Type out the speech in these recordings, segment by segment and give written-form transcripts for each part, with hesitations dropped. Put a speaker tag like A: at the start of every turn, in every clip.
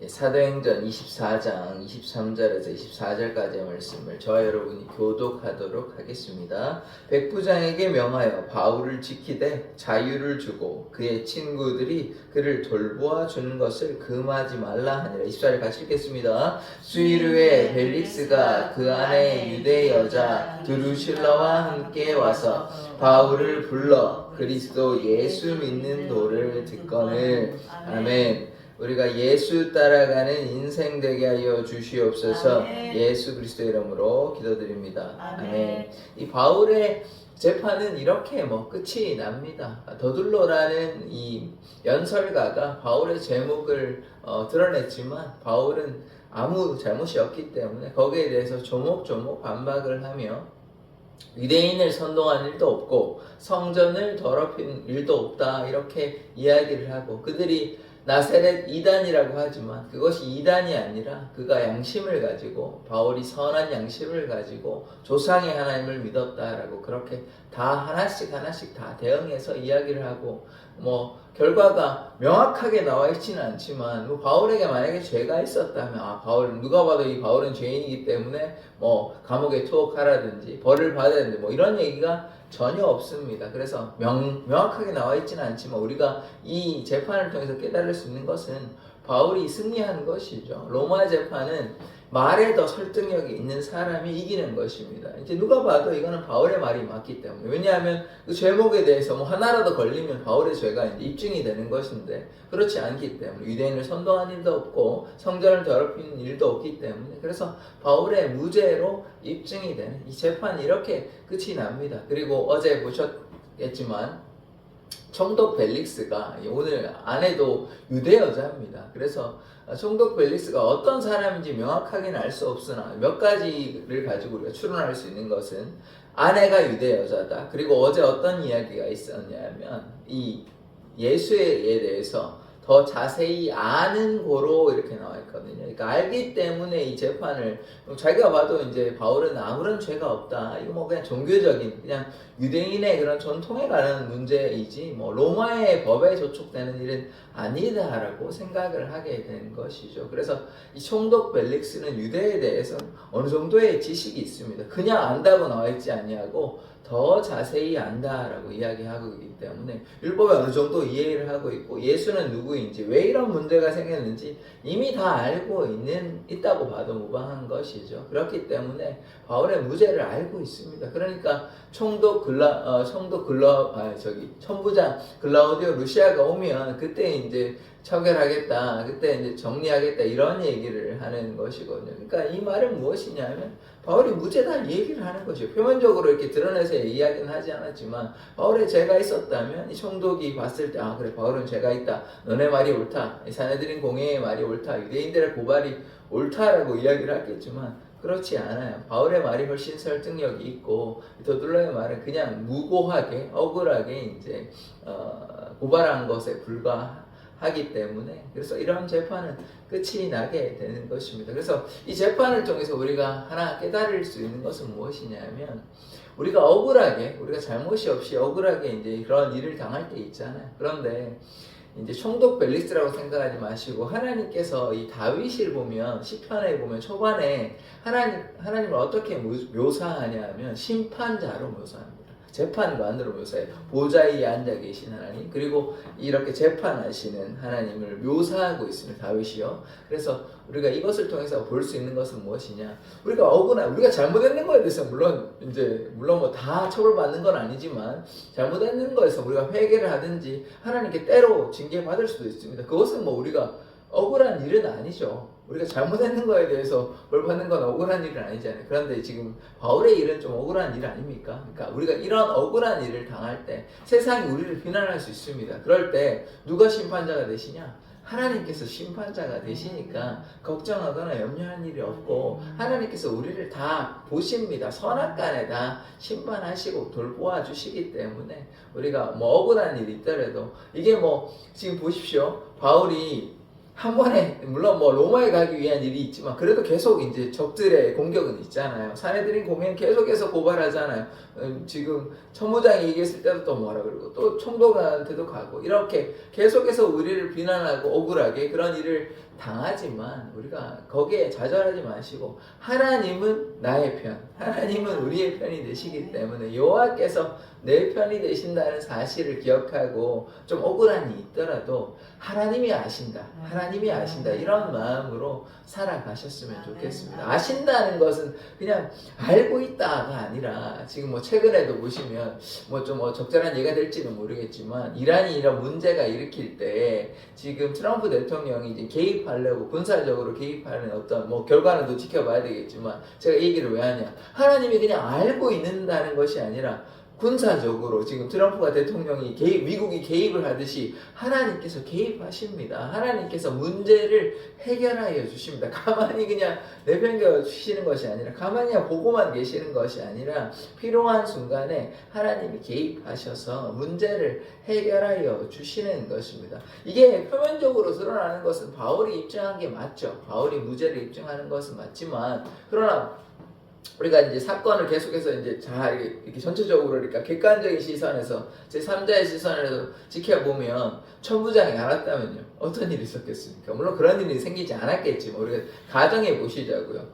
A: 사도행전 24장 23절에서 24절까지의 말씀을 저와 여러분이 교독하도록 하겠습니다. 백부장에게 명하여 바울을 지키되 자유를 주고 그의 친구들이 그를 돌보아 주는 것을 금하지 말라 하니라. 24절 같이 읽겠습니다. 수일 후에 벨릭스가 그 안에 유대 여자 드루실라와 함께 와서 바울을 불러 그리스도 예수 믿는 도를 듣거늘. 아멘. 우리가 예수 따라가는 인생 되게 하여 주시옵소서. 아멘. 예수 그리스도의 이름으로 기도드립니다. 아멘. 아멘. 이 바울의 재판은 이렇게 끝이 납니다. 더둘로라는 이 연설가가 바울의 죄목을 드러냈지만 바울은 아무 잘못이 없기 때문에 거기에 대해서 조목조목 반박을 하며 유대인을 선동한 일도 없고 성전을 더럽힌 일도 없다 이렇게 이야기를 하고, 그들이 나사렛 이단이라고 하지만 그것이 이단이 아니라 그가 양심을 가지고, 바울이 선한 양심을 가지고 조상의 하나님을 믿었다라고 그렇게 다 하나씩 다 대응해서 이야기를 하고, 결과가 명확하게 나와 있지는 않지만 바울에게 만약에 죄가 있었다면 바울, 누가 봐도 이 바울은 죄인이기 때문에 감옥에 투옥하라든지 벌을 받아야 되는데 이런 얘기가 전혀 없습니다. 그래서 명확하게 나와 있지는 않지만 우리가 이 재판을 통해서 깨달을 수 있는 것은 바울이 승리한 것이죠. 로마 재판은 말에 더 설득력이 있는 사람이 이기는 것입니다. 이제 누가 봐도 이거는 바울의 말이 맞기 때문에, 왜냐하면 그 죄목에 대해서 하나라도 걸리면 바울의 죄가 이제 입증이 되는 것인데 그렇지 않기 때문에, 유대인을 선동한 일도 없고 성전을 더럽히는 일도 없기 때문에, 그래서 바울의 무죄로 입증이 되는 이 재판이 이렇게 끝이 납니다. 그리고 어제 보셨겠지만 총독 벨릭스가, 오늘 아내도 유대 여자입니다. 그래서 총독 벨릭스가 어떤 사람인지 명확하게는 알 수 없으나 몇 가지를 가지고 우리가 추론할 수 있는 것은, 아내가 유대 여자다. 그리고 어제 어떤 이야기가 있었냐면 이 예수에 대해서 더 자세히 아는 고로 이렇게 나와 있거든요. 그러니까 알기 때문에 이 재판을, 자기가 봐도 이제 바울은 아무런 죄가 없다. 이거 그냥 종교적인, 그냥 유대인의 그런 전통에 관한 문제이지 로마의 법에 저촉되는 일은 아니다라고 생각을 하게 된 것이죠. 그래서 이 총독 벨릭스는 유대에 대해서 어느 정도의 지식이 있습니다. 그냥 안다고 나와 있지 아니하고 더 자세히 안다라고 이야기하고 있기 때문에 율법에 어느 정도 이해를 하고 있고, 예수는 누구인지, 왜 이런 문제가 생겼는지 이미 다 알고 있다고 봐도 무방한 것이죠. 그렇기 때문에 바울의 무죄를 알고 있습니다. 그러니까 천부장 글라우디오 루시아가 오면 그때 이제 처결하겠다, 그때 이제 정리하겠다, 이런 얘기를 하는 것이거든요. 그러니까 이 말은 무엇이냐면 바울이 무죄다 얘기를 하는 것이에요. 표면적으로 이렇게 드러내서 이야기는 하지 않았지만 바울의 죄가 있었다면 이 총독이 봤을 때 그래, 바울은 죄가 있다, 너네 말이 옳다, 사내들인 공회의 말이 옳다, 유대인들의 고발이 옳다라고 이야기를 하겠지만 그렇지 않아요. 바울의 말이 훨씬 설득력이 있고, 더둘러의 말은 그냥 무고하게 억울하게 이제 고발한 것에 불과하기 때문에, 그래서 이런 재판은 끝이 나게 되는 것입니다. 그래서 이 재판을 통해서 우리가 하나 깨달을 수 있는 것은 무엇이냐면, 우리가 잘못이 없이 억울하게 이제 그런 일을 당할 때 있잖아요. 그런데 이제 총독 벨릭스라고 생각하지 마시고, 하나님께서 이 다윗을 보면, 시편에 보면 초반에 하나님을 어떻게 묘사하냐면 심판자로 묘사합니다. 재판관으로 묘사해요. 보좌 위에 앉아 계신 하나님, 그리고 이렇게 재판하시는 하나님을 묘사하고 있습니다. 다윗이요. 그래서 우리가 이것을 통해서 볼 수 있는 것은 무엇이냐? 우리가 잘못했는 거에 대해서 물론 다 처벌받는 건 아니지만, 잘못했는 거에서 우리가 회개를 하든지 하나님께 때로 징계받을 수도 있습니다. 그것은 우리가 억울한 일은 아니죠. 우리가 잘못했는 거에 대해서 벌 받는 건 억울한 일은 아니잖아요. 그런데 지금 바울의 일은 좀 억울한 일 아닙니까? 그러니까 우리가 이런 억울한 일을 당할 때 세상이 우리를 비난할 수 있습니다. 그럴 때 누가 심판자가 되시냐? 하나님께서 심판자가 되시니까 걱정하거나 염려할 일이 없고, 하나님께서 우리를 다 보십니다. 선악간에 다 심판하시고 돌보아 주시기 때문에 우리가 억울한 일이 있더라도, 이게 지금 보십시오. 바울이 한 번에 물론 뭐 로마에 가기 위한 일이 있지만 그래도 계속 이제 적들의 공격은 있잖아요. 사내들인 공연 계속해서 고발하잖아요. 지금 천부장이 얘기했을 때도 또 뭐라 그러고 또 총독한테도 가고 이렇게 계속해서 우리를 비난하고 억울하게 그런 일을 당하지만 우리가 거기에 좌절하지 마시고 하나님은 나의 편, 하나님은 우리의 편이 되시기 때문에 여호와께서 내 편이 되신다는 사실을 기억하고 좀 억울한 일이 있더라도 하나님이 아신다, 하나님이 아신다 이런 마음으로 살아가셨으면 좋겠습니다. 아신다는 것은 그냥 알고 있다가 아니라 지금 뭐 최근에도 보시면 뭐 좀 적절한 예가 될지는 모르겠지만 이란이 이런 문제가 일으킬 때 지금 트럼프 대통령이 이제 개입하려고 군사적으로 개입하는 어떤 뭐 결과는 또 지켜봐야 되겠지만 제가 이 얘기를 왜 하냐, 하나님이 그냥 알고 있는다는 것이 아니라 군사적으로 지금 트럼프가 대통령이 미국이 개입을 하듯이 하나님께서 개입하십니다. 하나님께서 문제를 해결하여 주십니다. 가만히 그냥 내팽겨 주시는 것이 아니라 가만히 보고만 계시는 것이 아니라 필요한 순간에 하나님이 개입하셔서 문제를 해결하여 주시는 것입니다. 이게 표면적으로 드러나는 것은 바울이 입증한 게 맞죠. 바울이 무죄를 입증하는 것은 맞지만 그러나 우리가 이제 사건을 계속해서 이제 잘 이렇게 전체적으로 그러니까 객관적인 시선에서 제3자의 시선에서 지켜보면 천부장이 알았다면요 어떤 일이 있었겠습니까? 물론 그런 일이 생기지 않았겠지만 우리가 가정해 보시자고요.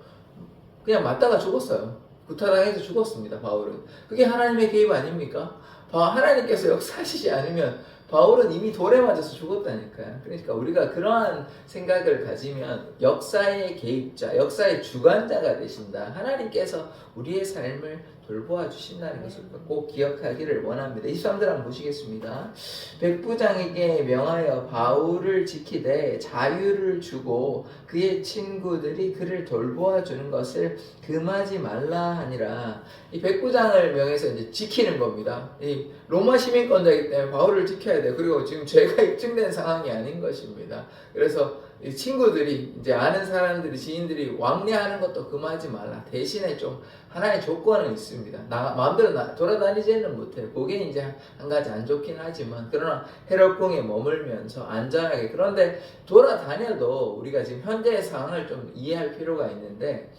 A: 그냥 맞다가 죽었어요. 구타당해서 죽었습니다. 바울은. 그게 하나님의 개입 아닙니까? 하나님께서 역사하시지 않으면 바울은 이미 돌에 맞아서 죽었다니까요. 그러니까 우리가 그러한 생각을 가지면 역사의 개입자, 역사의 주관자가 되신다. 하나님께서 우리의 삶을 돌보아 주신다는 것을 꼭 기억하기를 원합니다. 23절 한번 보시겠습니다. 백부장에게 명하여 바울을 지키되 자유를 주고 그의 친구들이 그를 돌보아 주는 것을 금하지 말라 하니라. 이 백부장을 명해서 이제 지키는 겁니다. 이 로마 시민권자이기 때문에 바울을 지켜야 돼요. 그리고 지금 죄가 입증된 상황이 아닌 것입니다. 그래서 이 친구들이 이제 아는 사람들이 지인들이 왕래하는 것도 금하지 말라. 대신에 좀 하나의 조건은 있습니다. 마음대로 돌아다니지는 못해요. 그게 이제 한 가지 안 좋긴 하지만 그러나 헤롯궁에 머물면서 안전하게 그런데 돌아다녀도 우리가 지금 현재의 상황을 좀 이해할 필요가 있는데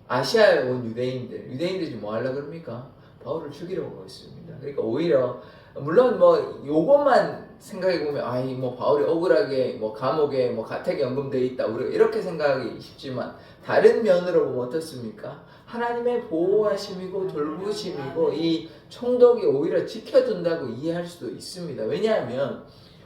A: 아시아에 온 유대인들이 뭐 하려고 그럽니까? 바울을 죽이려고 하고 있습니다. 그러니까 오히려 물론 뭐 요것만 생각해 보면 뭐 바울이 억울하게 뭐 감옥에 뭐 가택 연금돼 있다 우리가 이렇게 생각하기 쉽지만 다른 면으로 보면 어떻습니까? 하나님의 보호하심이고 돌보심이고 이 총독이 오히려 지켜준다고 이해할 수도 있습니다. 왜냐하면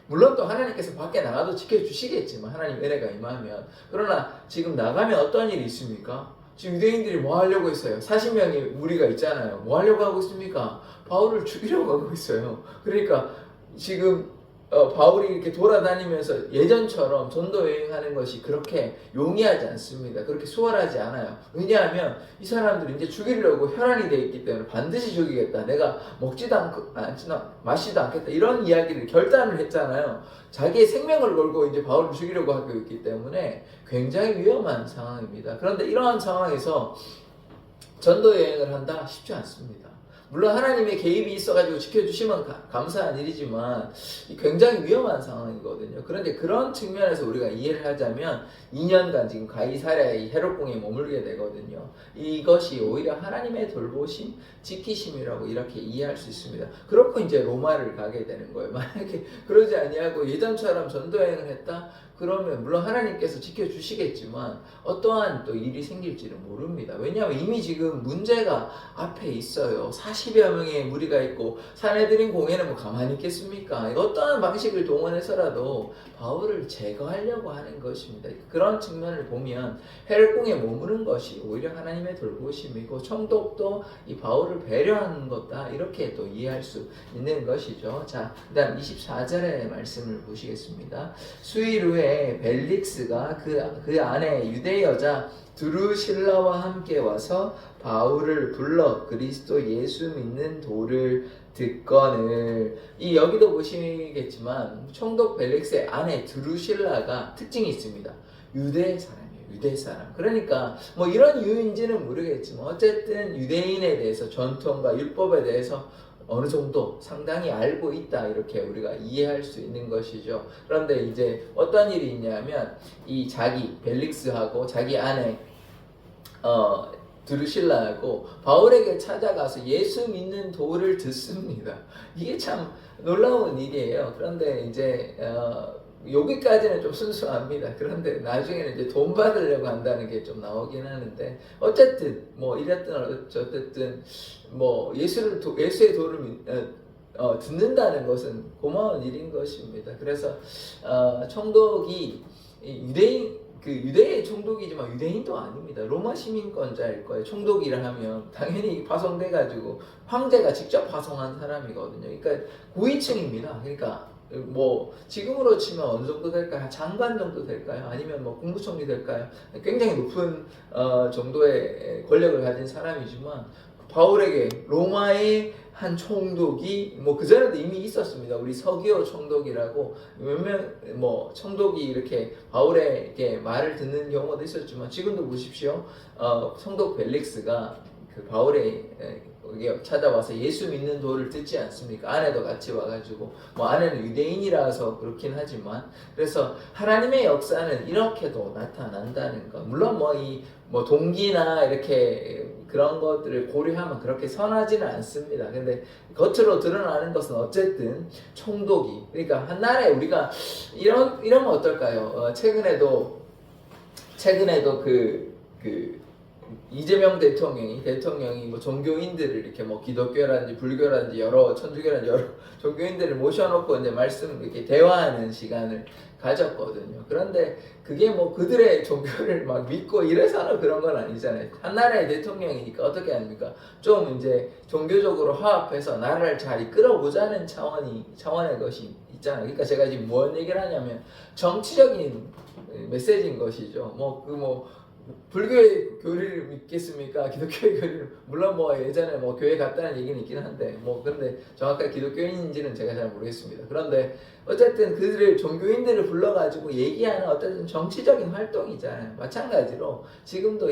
A: 물론 또 하나님께서 밖에 나가도 지켜주시겠지만 하나님 은혜가 임하면 그러나 지금 나가면 어떤 일이 있습니까? 지금 유대인들이 뭐 하려고 했어요? 40명의 무리가 있잖아요. 뭐 하려고 하고 있습니까? 바울을 죽이려고 하고 있어요. 그러니까 지금 바울이 이렇게 돌아다니면서 예전처럼 전도 여행하는 것이 그렇게 용이하지 않습니다. 그렇게 수월하지 않아요. 왜냐하면 이 사람들이 이제 죽이려고 혈안이 되어 있기 때문에 반드시 죽이겠다. 내가 먹지도 않고 마시지도 않겠다. 이런 이야기를 결단을 했잖아요. 자기의 생명을 걸고 이제 바울을 죽이려고 하고 있기 때문에 굉장히 위험한 상황입니다. 그런데 이러한 상황에서 전도 여행을 한다? 쉽지 않습니다. 물론 하나님의 개입이 있어가지고 지켜주시면 감사한 일이지만 굉장히 위험한 상황이거든요. 그런데 그런 측면에서 우리가 이해를 하자면 2년간 지금 가이사랴의 헤롯궁에 머물게 되거든요. 이것이 오히려 하나님의 돌보심, 지키심이라고 이렇게 이해할 수 있습니다. 그렇고 이제 로마를 가게 되는 거예요. 만약에 그러지 아니하고 예전처럼 전도여행을 했다? 그러면 물론 하나님께서 지켜주시겠지만 어떠한 또 일이 생길지는 모릅니다. 왜냐하면 이미 지금 문제가 앞에 있어요. 40여 명의 무리가 있고 사내들인 공예는 뭐 가만히 있겠습니까? 어떠한 방식을 동원해서라도 바울을 제거하려고 하는 것입니다. 그런 측면을 보면 헤롯궁에 머무는 것이 오히려 하나님의 돌보심이고 총독도 이 바울을 배려하는 것다 이렇게 또 이해할 수 있는 것이죠. 자, 그다음 24절의 말씀을 보시겠습니다. 수일 후에 벨릭스가 그 안에 유대 여자 드루실라와 함께 와서 바울을 불러 그리스도 예수 믿는 도를 듣거늘. 이 여기도 보시겠지만 총독 벨릭스의 아내 드루실라가 특징이 있습니다. 유대 사람이에요. 유대 사람. 그러니까 뭐 이런 이유인지는 모르겠지만 어쨌든 유대인에 대해서 전통과 율법에 대해서 어느 정도 상당히 알고 있다 이렇게 우리가 이해할 수 있는 것이죠. 그런데 이제 어떤 일이 있냐면 이 자기 벨릭스하고 자기 아내 드루실라하고 바울에게 찾아가서 예수 믿는 도를 듣습니다. 이게 참 놀라운 일이에요. 그런데 이제 여기까지는 좀 순수합니다. 그런데 나중에는 이제 돈 받으려고 한다는 게 좀 나오긴 하는데 어쨌든 뭐 이랬든 어쨌든 뭐 예수의 도를 듣는다는 것은 고마운 일인 것입니다. 그래서 총독이 유대의 총독이지만 유대인도 아닙니다. 로마 시민권자일 거예요. 총독이라 하면 당연히 파송돼가지고 황제가 직접 파송한 사람이거든요. 그러니까 고위층입니다. 그러니까 뭐 지금으로 치면 어느 정도 될까요? 장관 정도 될까요? 아니면 뭐 국무총리 될까요? 굉장히 높은 정도의 권력을 가진 사람이지만 바울에게 로마의 한 총독이 뭐 그전에도 이미 있었습니다. 우리 서기오 총독이라고 몇몇 뭐 총독이 이렇게 바울에게 말을 듣는 경우도 있었지만 지금도 보십시오. 총독 벨릭스가 그 바울의 찾아와서 예수 믿는 도를 듣지 않습니까? 아내도 같이 와가지고 뭐 아내는 유대인이라서 그렇긴 하지만 그래서 하나님의 역사는 이렇게도 나타난다는 것. 물론 뭐 동기나 이렇게 그런 것들을 고려하면 그렇게 선하지는 않습니다. 근데 겉으로 드러나는 것은 어쨌든 총독이 그러니까 한 나라에 우리가 이러면 어떨까요? 최근에도 이재명 대통령이 뭐 종교인들을 이렇게 뭐 기독교라든지 불교라든지 천주교라든지 여러 종교인들을 모셔놓고 이제 이렇게 대화하는 시간을 가졌거든요. 그런데 그게 뭐 그들의 종교를 막 믿고 이래서는 그런 건 아니잖아요. 한 나라의 대통령이니까 어떻게 합니까? 좀 이제 종교적으로 화합해서 나라를 잘 이끌어보자는 차원의 것이 있잖아요. 그러니까 제가 지금 뭔 얘기를 하냐면 정치적인 메시지인 것이죠. 불교의 교리를 믿겠습니까? 기독교의 교리를 물론 뭐 예전에 뭐 교회 갔다는 얘기는 있긴 한데 뭐 근데 정확하게 기독교인인지는 제가 잘 모르겠습니다. 그런데 어쨌든 그들을 종교인들을 불러가지고 얘기하는 어쨌든 정치적인 활동이잖아요. 마찬가지로 지금도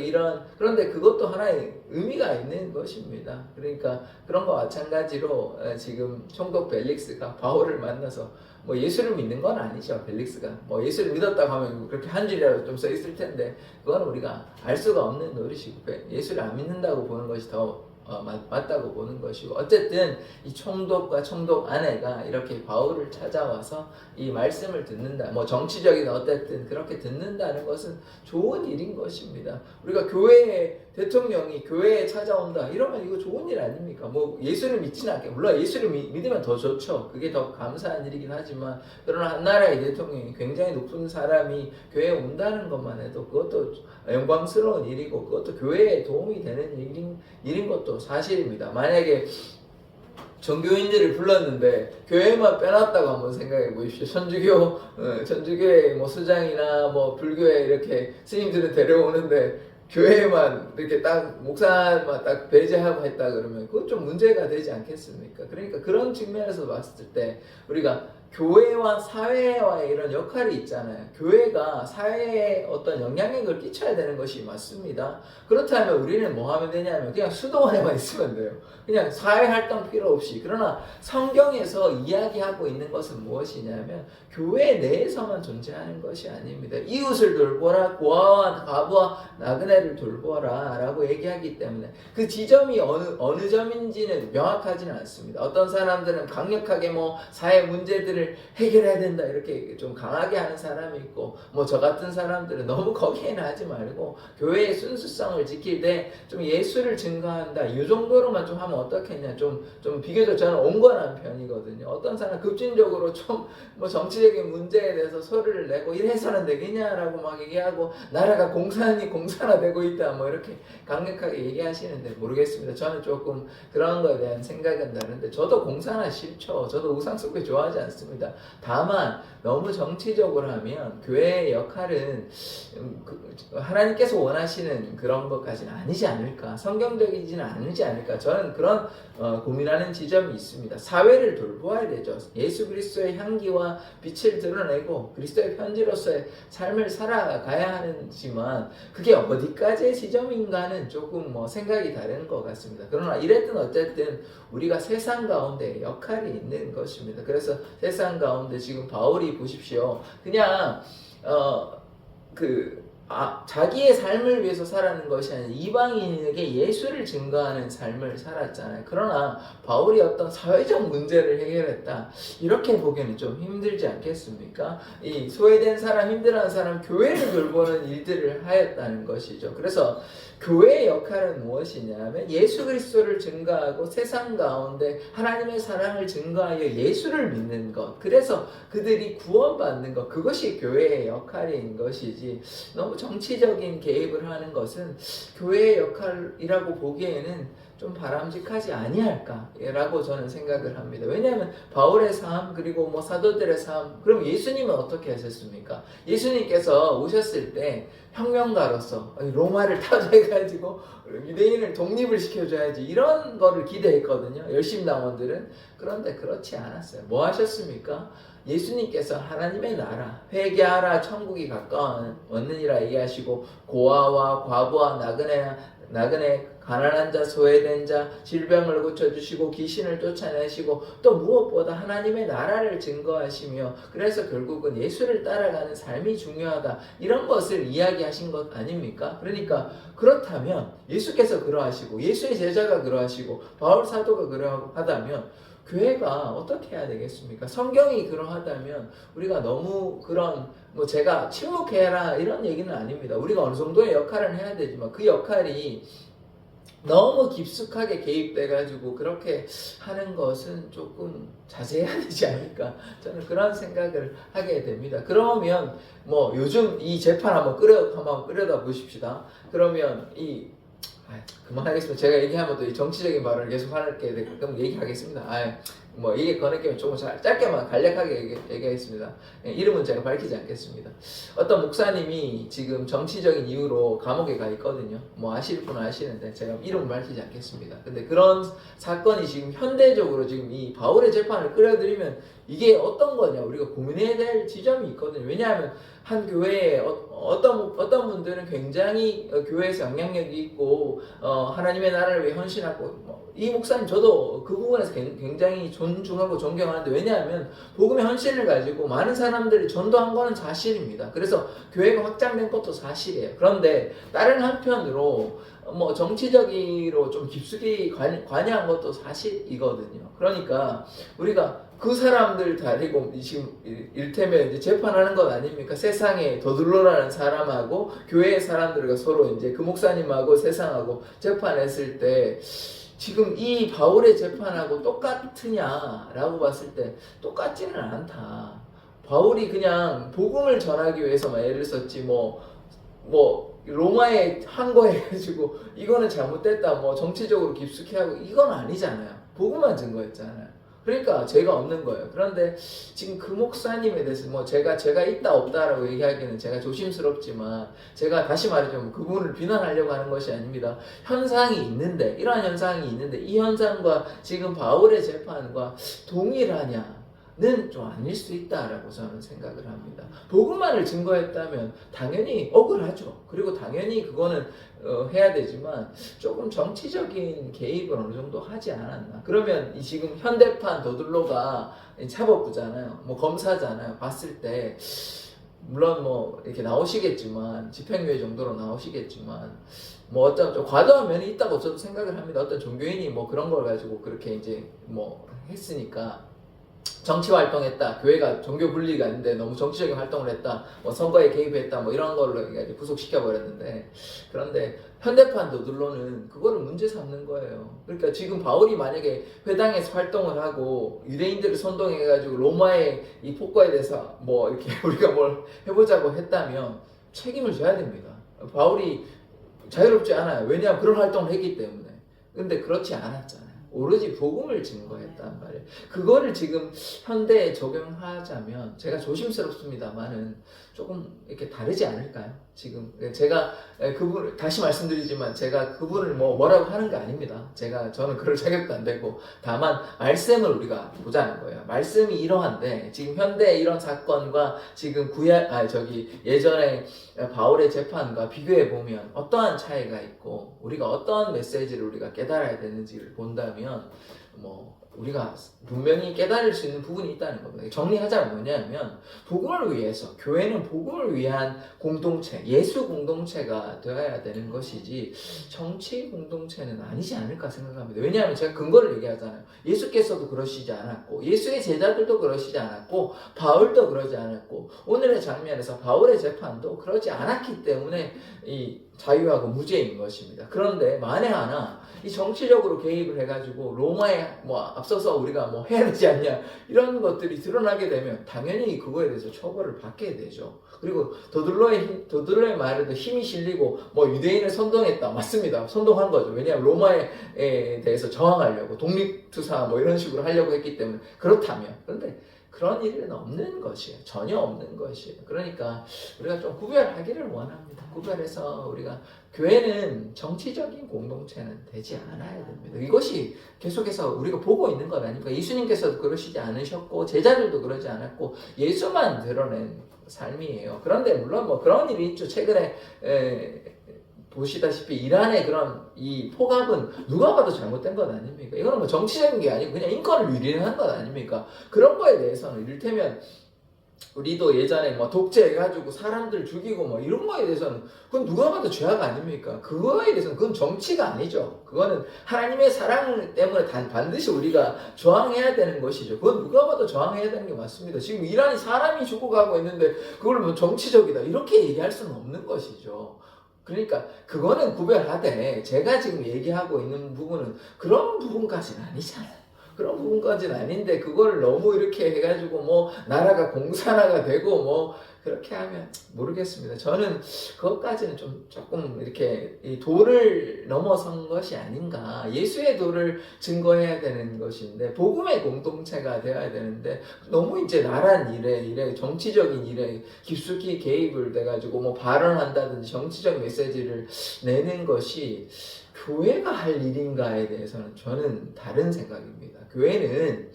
A: 그런데 그것도 하나의 의미가 있는 것입니다. 그러니까 그런 거 마찬가지로 지금 총독 벨릭스가 바울을 만나서 뭐 예수를 믿는 건 아니죠. 벨릭스가 뭐 예수를 믿었다고 하면 그렇게 한 줄이라도 좀 써 있을 텐데 그건 우리가 알 수가 없는 노릇이고 예수를 안 믿는다고 보는 것이 더 맞다고 보는 것이고 어쨌든 이 총독과 총독 아내가 이렇게 바울을 찾아와서 이 말씀을 듣는다. 뭐 정치적인 어쨌든 그렇게 듣는다는 것은 좋은 일인 것입니다. 우리가 대통령이 교회에 찾아온다 이러면 이거 좋은 일 아닙니까? 뭐 예수를 믿지는 않게 물론 예수를 믿으면 더 좋죠. 그게 더 감사한 일이긴 하지만 그러나 한 나라의 대통령이 굉장히 높은 사람이 교회에 온다는 것만 해도 그것도 영광스러운 일이고 그것도 교회에 도움이 되는 일인 것도 사실입니다. 만약에 종교인들을 불렀는데 교회만 빼놨다고 한번 생각해 보십시오. 천주교의 뭐 수장이나 뭐 불교에 이렇게 스님들은 데려오는데 교회만 이렇게 딱 목사만 딱 배제하고 했다 그러면 그건 좀 문제가 되지 않겠습니까? 그러니까 그런 측면에서 봤을 때 우리가 교회와 사회와의 이런 역할이 있잖아요. 교회가 사회에 어떤 영향력을 끼쳐야 되는 것이 맞습니다. 그렇다면 우리는 뭐 하면 되냐면 그냥 수도원에만 있으면 돼요. 그냥 사회 활동 필요 없이. 그러나 성경에서 이야기하고 있는 것은 무엇이냐면 교회 내에서만 존재하는 것이 아닙니다. 이웃을 돌보라, 고아와 과부와 나그네를 돌보라 라고 얘기하기 때문에 그 지점이 어느 점인지는 명확하지는 않습니다. 어떤 사람들은 강력하게 뭐 사회 문제들을 해결해야 된다 이렇게 좀 강하게 하는 사람이 있고 뭐 저 같은 사람들은 너무 거기에는 하지 말고 교회의 순수성을 지킬 때 좀 예수를 증거한다 이 정도로만 좀 하면 어떻겠냐 좀 비교적 저는 온건한 편이거든요. 어떤 사람 급진적으로 좀 뭐 정치적인 문제에 대해서 소리를 내고 이래서는 되겠냐라고 막 얘기하고 나라가 공산화 되고 있다 뭐 이렇게 강력하게 얘기하시는데 모르겠습니다. 저는 조금 그런 거에 대한 생각은 다른데 저도 공산화 싫죠. 저도 우상숭배 좋아하지 않습니다. 않습니다. 다만 너무 정치적으로 하면 교회의 역할은 하나님께서 원하시는 그런 것까지는 아니지 않을까, 성경적이지는 않지 않을까, 저는 그런 고민하는 지점이 있습니다. 사회를 돌보아야 되죠. 예수 그리스도의 향기와 빛을 드러내고 그리스도의 편지로서의 삶을 살아가야 하지만 그게 어디까지의 지점인가는 조금 생각이 다른 것 같습니다. 그러나 이랬든 어쨌든 우리가 세상 가운데 역할이 있는 것입니다. 그래서 세상 가운데 지금 바울이 보십시오. 그냥 자기의 삶을 위해서 살아가는 것이 아니라 이방인에게 예수를 증거하는 삶을 살았잖아요. 그러나 바울이 어떤 사회적 문제를 해결했다, 이렇게 보기에는 좀 힘들지 않겠습니까? 이 소외된 사람, 힘들어하는 사람, 교회를 돌보는 일들을 하였다는 것이죠. 그래서 교회의 역할은 무엇이냐면 예수 그리스도를 증거하고 세상 가운데 하나님의 사랑을 증거하여 예수를 믿는 것, 그래서 그들이 구원받는 것, 그것이 교회의 역할인 것이지 너무 정치적인 개입을 하는 것은 교회의 역할이라고 보기에는 좀 바람직하지 아니할까라고 저는 생각을 합니다. 왜냐하면 바울의 삶, 그리고 사도들의 삶, 그럼 예수님은 어떻게 하셨습니까? 예수님께서 오셨을 때 혁명가로서 로마를 타도해가지고 유대인을 독립을 시켜줘야지, 이런 거를 기대했거든요, 열심당원들은. 그런데 그렇지 않았어요. 뭐 하셨습니까? 예수님께서 하나님의 나라, 회개하라 천국이 가까웠느니라 얘기하시고, 고아와 과부와 나그네 가난한 자, 소외된 자, 질병을 고쳐주시고 귀신을 쫓아내시고, 또 무엇보다 하나님의 나라를 증거하시며, 그래서 결국은 예수를 따라가는 삶이 중요하다, 이런 것을 이야기하신 것 아닙니까? 그러니까 그렇다면 예수께서 그러하시고 예수의 제자가 그러하시고 바울 사도가 그러하다면 교회가 어떻게 해야 되겠습니까? 성경이 그러하다면 우리가 너무 그런 제가 침묵해라 이런 얘기는 아닙니다. 우리가 어느 정도의 역할을 해야 되지만 그 역할이 너무 깊숙하게 개입돼가지고 그렇게 하는 것은 조금 자제해야 되지 않을까, 저는 그런 생각을 하게 됩니다. 그러면 요즘 이 재판 한번 끌어다 보십시다. 그러면 그만하겠습니다. 제가 얘기하면 또 이 정치적인 발언을 계속 하게 되고, 그럼 얘기하겠습니다. 이게 거느끼면 조금 짧게만 간략하게 얘기하겠습니다. 이름은 제가 밝히지 않겠습니다. 어떤 목사님이 지금 정치적인 이유로 감옥에 가 있거든요. 아실 분은 아시는데 제가 이름을 밝히지 않겠습니다. 근데 그런 사건이 지금 현대적으로 지금 이 바울의 재판을 끌어들이면 이게 어떤 거냐, 우리가 고민해야 될 지점이 있거든요. 왜냐하면 한 교회에 어떤 분들은 굉장히 교회에서 영향력이 있고 하나님의 나라를 위해 헌신하고, 이 목사님 저도 그 부분에서 굉장히 존중하고 존경하는데, 왜냐하면 복음의 헌신을 가지고 많은 사람들이 전도한 거는 사실입니다. 그래서 교회가 확장된 것도 사실이에요. 그런데 다른 한편으로 정치적으로 좀 깊숙이 관여한 것도 사실이거든요. 그러니까 우리가 그 사람들 데리고 지금 이를테면 이제 재판하는 것 아닙니까? 세상에 더들로라는 사람하고 교회의 사람들과 서로 이제 그 목사님하고 세상하고 재판했을 때 지금 이 바울의 재판하고 똑같으냐라고 봤을 때 똑같지는 않다. 바울이 그냥 복음을 전하기 위해서만 애를 썼지 로마에 항거해가지고 이거는 잘못됐다, 정치적으로 깊숙이 하고, 이건 아니잖아요. 복음만 증거했잖아요. 그러니까 죄가 없는 거예요. 그런데 지금 그 목사님에 대해서 제가 있다 없다라고 얘기하기는 제가 조심스럽지만, 제가 다시 말하자면 그분을 비난하려고 하는 것이 아닙니다. 현상이 있는데, 이러한 현상이 있는데 이 현상과 지금 바울의 재판과 동일하냐? 는 좀 아닐 수 있다라고 저는 생각을 합니다. 복음만을 증거했다면 당연히 억울하죠. 그리고 당연히 그거는 해야 되지만 조금 정치적인 개입을 어느 정도 하지 않았나. 그러면 이 지금 현대판 더들로가 사법부잖아요. 검사잖아요. 봤을 때 물론 이렇게 나오시겠지만, 집행유예 정도로 나오시겠지만, 어떤 좀 과도한 면이 있다고 저도 생각을 합니다. 어떤 종교인이 그런 걸 가지고 그렇게 이제 했으니까, 정치 활동했다, 교회가 종교 분리가 있는데 너무 정치적인 활동을 했다, 선거에 개입했다, 이런 걸로 구속시켜 버렸는데, 그런데 현대판 더들로는 그거를 문제 삼는 거예요. 그러니까 지금 바울이 만약에 회당에서 활동을 하고 유대인들을 선동해가지고 로마의 이 폭거에 대해서 이렇게 우리가 뭘 해보자고 했다면 책임을 져야 됩니다. 바울이 자유롭지 않아요. 왜냐하면 그런 활동을 했기 때문에. 근데 그렇지 않았잖아요. 오로지 복음을 증거했단 말이에요. 그거를 지금 현대에 적용하자면 제가 조심스럽습니다만은 조금 이렇게 다르지 않을까요? 지금 제가 그분 다시 말씀드리지만 제가 그분을 뭐라고 하는 게 아닙니다. 저는 그럴 자격도 안 되고 다만 말씀을 우리가 보자는 거예요. 말씀이 이러한데 지금 현대의 이런 사건과 지금 예전에 바울의 재판과 비교해 보면 어떠한 차이가 있고 우리가 어떠한 메시지를 우리가 깨달아야 되는지를 본다면 우리가 분명히 깨달을 수 있는 부분이 있다는 겁니다. 정리하자면 뭐냐면 복음을 위해서 교회는 복음을 위한 공동체, 예수 공동체가 되어야 되는 것이지 정치 공동체는 아니지 않을까 생각합니다. 왜냐하면 제가 근거를 얘기하잖아요. 예수께서도 그러시지 않았고 예수의 제자들도 그러시지 않았고 바울도 그러지 않았고 오늘의 장면에서 바울의 재판도 그러지 않았기 때문에 이 자유하고 무죄인 것입니다. 그런데 만에 하나 이 정치적으로 개입을 해가지고 로마에 앞서서 우리가 해야 되지 않냐 이런 것들이 드러나게 되면 당연히 그거에 대해서 처벌을 받게 되죠. 그리고 더들로의 말에도 힘이 실리고 유대인을 선동했다. 맞습니다. 선동한 거죠. 왜냐하면 로마에 대해서 저항하려고 독립투사 이런 식으로 하려고 했기 때문에 그렇다면 그런데 그런 일은 없는 것이에요. 전혀 없는 것이에요. 그러니까 우리가 좀 구별하기를 원합니다. 구별해서 우리가 교회는 정치적인 공동체는 되지 않아야 됩니다. 이것이 계속해서 우리가 보고 있는 것 아닙니까? 예수님께서도 그러시지 않으셨고 제자들도 그러지 않았고 예수만 드러낸 삶이에요. 그런데 물론 그런 일이 있죠. 최근에 보시다시피 이란의 그런 이 폭압은 누가 봐도 잘못된 것 아닙니까? 이거는 정치적인 게 아니고 그냥 인권을 위린한 것 아닙니까? 그런 거에 대해서는 이를테면 우리도 예전에 독재해가지고 사람들 죽이고 이런 거에 대해서는 그건 누가 봐도 죄악 아닙니까? 그거에 대해서는 그건 정치가 아니죠. 그거는 하나님의 사랑 때문에 반드시 우리가 저항해야 되는 것이죠. 그건 누가 봐도 저항해야 되는 게 맞습니다. 지금 이란이 사람이 죽어가고 있는데 그걸 정치적이다 이렇게 얘기할 수는 없는 것이죠. 그러니까 그거는 구별하되 제가 지금 얘기하고 있는 부분은 그런 부분까지는 아니잖아요. 그런 부분까지는 아닌데 그걸 너무 이렇게 해가지고 나라가 공산화가 되고 그렇게 하면 모르겠습니다. 저는 그것까지는 조금 이렇게 이 도를 넘어선 것이 아닌가. 예수의 도를 증거해야 되는 것인데 복음의 공동체가 되어야 되는데 너무 이제 나란 일에 정치적인 일에 깊숙이 개입을 돼가지고 발언한다든지 정치적 메시지를 내는 것이 교회가 할 일인가에 대해서는 저는 다른 생각입니다. 교회는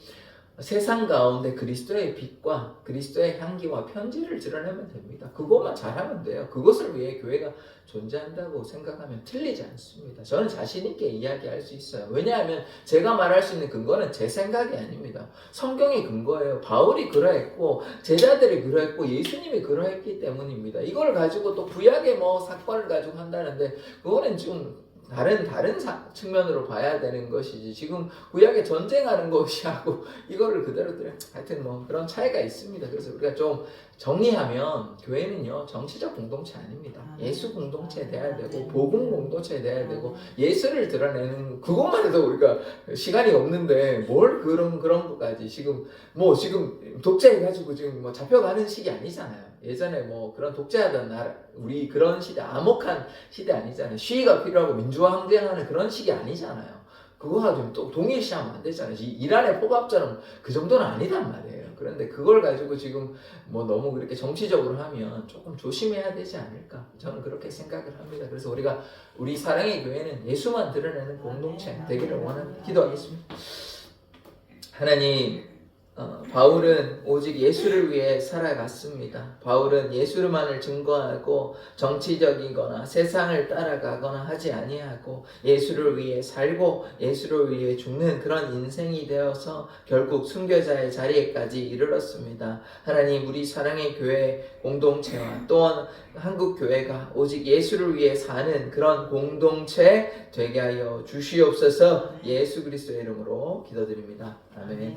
A: 세상 가운데 그리스도의 빛과 그리스도의 향기와 편지를 드러내면 됩니다. 그것만 잘하면 돼요. 그것을 위해 교회가 존재한다고 생각하면 틀리지 않습니다. 저는 자신 있게 이야기할 수 있어요. 왜냐하면 제가 말할 수 있는 근거는 제 생각이 아닙니다. 성경의 근거예요. 바울이 그러했고 제자들이 그러했고 예수님이 그러했기 때문입니다. 이걸 가지고 또 구약의 사건을 가지고 한다는데 그거는 좀 다른 측면으로 봐야 되는 것이지 지금 구약에 전쟁하는 것이하고 이거를 그대로 들여 하여튼 그런 차이가 있습니다. 그래서 우리가 좀 정리하면 교회는요 정치적 공동체 아닙니다. 예수 공동체에 돼야 되고 복음 공동체에 돼야 되고 예수를 드러내는 그것만 해도 우리가 시간이 없는데 뭘 그런 것까지 지금 독재해가지고 지금 잡혀가는 시기 아니잖아요. 예전에 그런 독재하던 나라 우리 그런 시대 암흑한 시대 아니잖아요. 시위가 필요하고 민주화 항쟁하는 그런 시기 아니잖아요. 그거하고 좀 또 동일시하면 안 되잖아요. 이란의 폭압처럼 그 정도는 아니단 말이에요. 그런데 그걸 가지고 지금 너무 그렇게 정치적으로 하면 조금 조심해야 되지 않을까 저는 그렇게 생각을 합니다. 그래서 우리 사랑의 교회는 예수만 드러내는 공동체 되기를 원합니다. 기도하겠습니다. 하나님 바울은 오직 예수를 위해 살아갔습니다. 바울은 예수만을 증거하고 정치적이거나 세상을 따라가거나 하지 아니하고 예수를 위해 살고 예수를 위해 죽는 그런 인생이 되어서 결국 순교자의 자리에까지 이르렀습니다. 하나님 우리 사랑의 교회 공동체와 또한 한국 교회가 오직 예수를 위해 사는 그런 공동체 되게 하여 주시옵소서. 예수 그리스도의 이름으로 기도드립니다. 아멘.